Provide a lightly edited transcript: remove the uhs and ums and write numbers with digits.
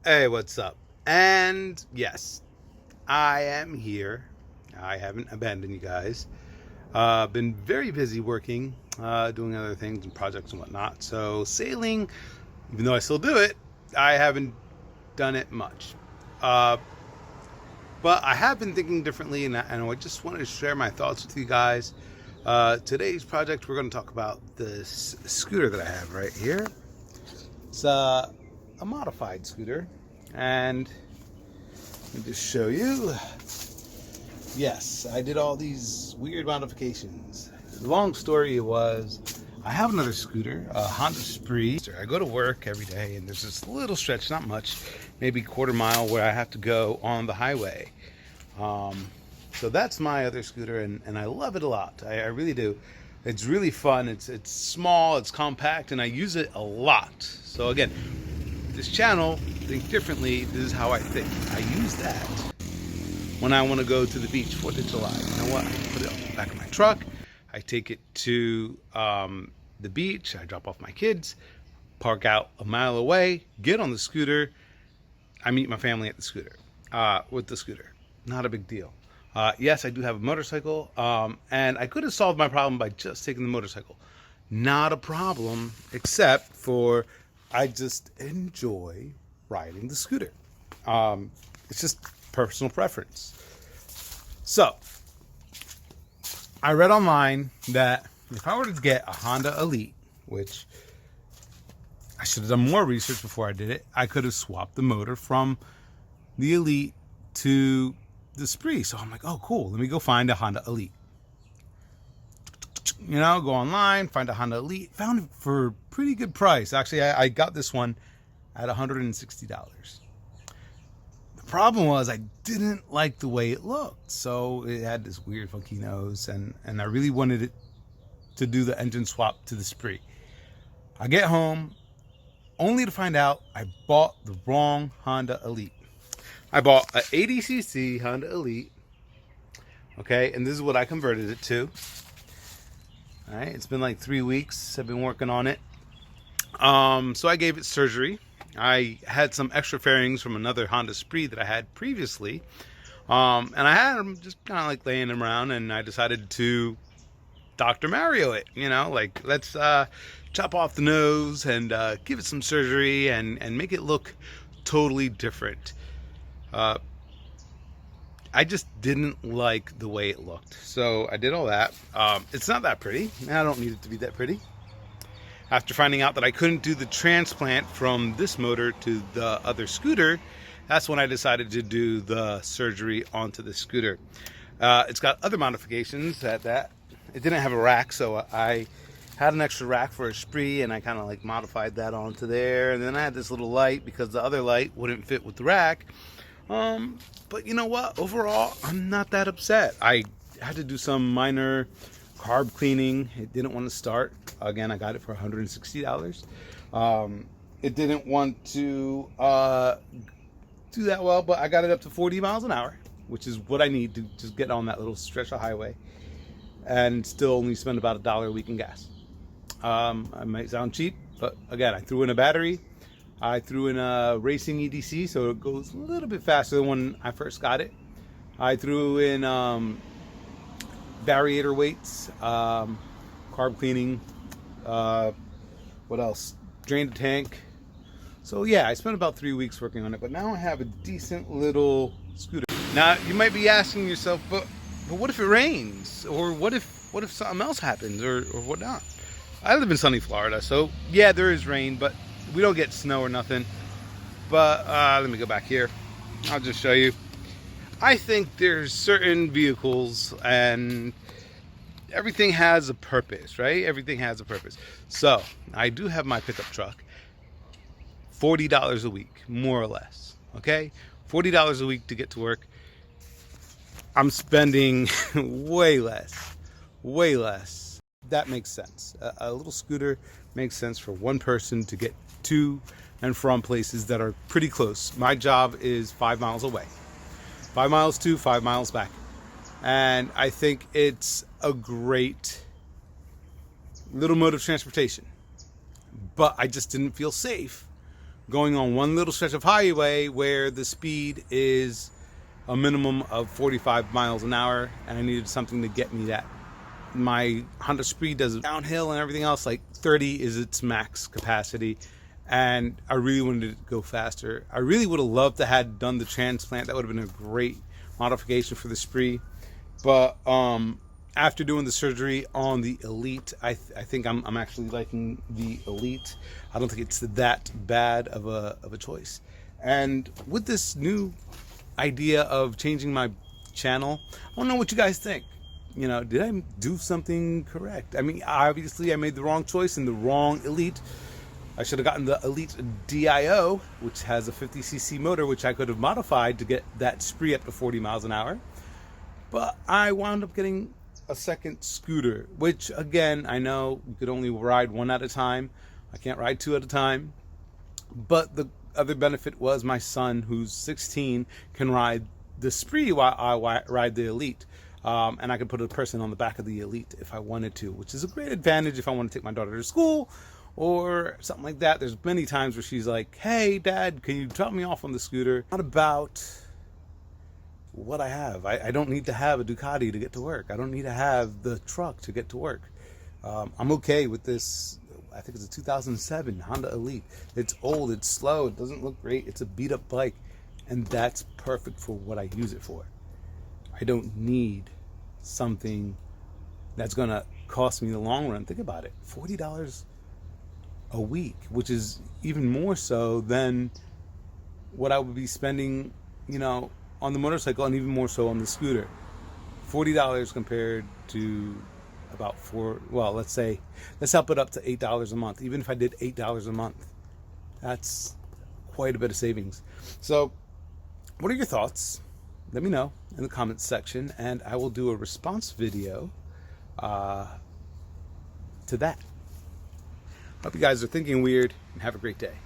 Hey, what's up? And yes, I am here. I haven't abandoned you guys. Been very busy working, doing other things and projects and whatnot. So sailing, even though I still do it, I haven't done it much. Uh, but I have been thinking differently, and I just wanted to share my thoughts with you guys. Today's project, we're going to talk about this scooter that I have right here. It's a modified scooter, and let me just show you. Yes, I did all these weird modifications. The long story was, I have another scooter, a Honda Spree. I go to work every day, and there's this little stretch, not much, maybe quarter mile, where I have to go on the highway. So that's my other scooter, and I love it a lot. I really do. It's really fun. It's small, it's compact, and I use it a lot. So again, this channel, Think Differently, this is how I think. I use that when I want to go to the beach, 4th of July. You know what? I put it on the back of my truck. I take it to the beach. I drop off my kids, park out a mile away, get on the scooter. I meet my family at the scooter, with the scooter. Not a big deal. Yes, I do have a motorcycle, and I could have solved my problem by just taking the motorcycle. Not a problem, except for I just enjoy riding the scooter. It's just personal preference. So, I read online that if I were to get a Honda Elite, which I should have done more research before I did it, I could have swapped the motor from the Elite to the Spree. So I'm like, oh, cool. Let me go find a Honda Elite. You know, go online, find a Honda Elite. Found it for a pretty good price. Actually, I got this one at $160. The problem was I didn't like the way it looked. So it had this weird funky nose, and I really wanted it to do the engine swap to the Spree. I get home only to find out I bought the wrong Honda Elite. I bought an 80cc Honda Elite. Okay, and this is what I converted it to. All right, it's been like 3 weeks. I've been working on it. So I gave it surgery. I had some extra fairings from another Honda Spree that I had previously. And I had them just kind of like laying them around, and I decided to Dr. Mario it, you know, like let's chop off the nose and give it some surgery and make it look totally different. I just didn't like the way it looked. So I did all that. It's not that pretty. I don't need it to be that pretty. After finding out that I couldn't do the transplant from this motor to the other scooter, that's when I decided to do the surgery onto the scooter. It's got other modifications that it didn't have a rack, so I had an extra rack for a Spree, and I kind of like modified that onto there. And then I had this little light because the other light wouldn't fit with the rack. But you know what? Overall, I'm not that upset. I had to do some minor carb cleaning. It didn't want to start. Again, I got it for $160. It didn't want to do that well, but I got it up to 40 miles an hour, which is what I need to just get on that little stretch of highway and still only spend about $1 a week in gas. I might sound cheap, but again, I threw in a battery. I threw in a racing EDC, so it goes a little bit faster than when I first got it. I threw in variator weights, carb cleaning, what else? Drained the tank. So yeah, I spent about 3 weeks working on it, but now I have a decent little scooter. Now you might be asking yourself, but what if it rains, or what if something else happens, or whatnot? I live in sunny Florida, so yeah, there is rain, but we don't get snow or nothing. But let me go back here. I'll just show you. I think there's certain vehicles, and everything has a purpose, right? Everything has a purpose. So I do have my pickup truck. $40 a week, more or less. Okay, $40 a week to get to work. I'm spending way less. That makes sense. A little scooter makes sense for one person to get to and from places that are pretty close. My job is 5 miles away. 5 miles to, 5 miles back. And I think it's a great little mode of transportation. But I just didn't feel safe going on one little stretch of highway where the speed is a minimum of 45 miles an hour, and I needed something to get me that. My Honda Speed does downhill and everything else, like 30 is its max capacity, and I really wanted to go faster. I really would have loved to have done the transplant. That would have been a great modification for the Spree, but after doing the surgery on the Elite, I think I'm actually liking the Elite. I don't think it's that bad of a choice. And with this new idea of changing my channel, I don't know what you guys think. You know, did I do something correct? I mean, obviously I made the wrong choice in the wrong Elite. I should have gotten the Elite DIO, which has a 50cc motor, which I could have modified to get that Spree up to 40 miles an hour. But I wound up getting a second scooter, which again, I know you could only ride one at a time. I can't ride two at a time. But the other benefit was my son, who's 16, can ride the Spree while I ride the Elite. And I could put a person on the back of the Elite if I wanted to, which is a great advantage if I want to take my daughter to school or something like that. There's many times where she's like, hey, Dad, can you drop me off on the scooter? Not about what I have. I don't need to have a Ducati to get to work. I don't need to have the truck to get to work. I'm okay with this. I think it's a 2007 Honda Elite. It's old, it's slow, it doesn't look great. It's a beat up bike, and that's perfect for what I use it for. I don't need something that's gonna cost me in the long run. Think about it, $40 a week, which is even more so than what I would be spending, you know, on the motorcycle, and even more so on the scooter. $40 compared to about let's up it up to $8 a month. Even if I did $8 a month, that's quite a bit of savings. So what are your thoughts? Let me know in the comments section, and I will do a response video to that. Hope you guys are thinking weird, and have a great day.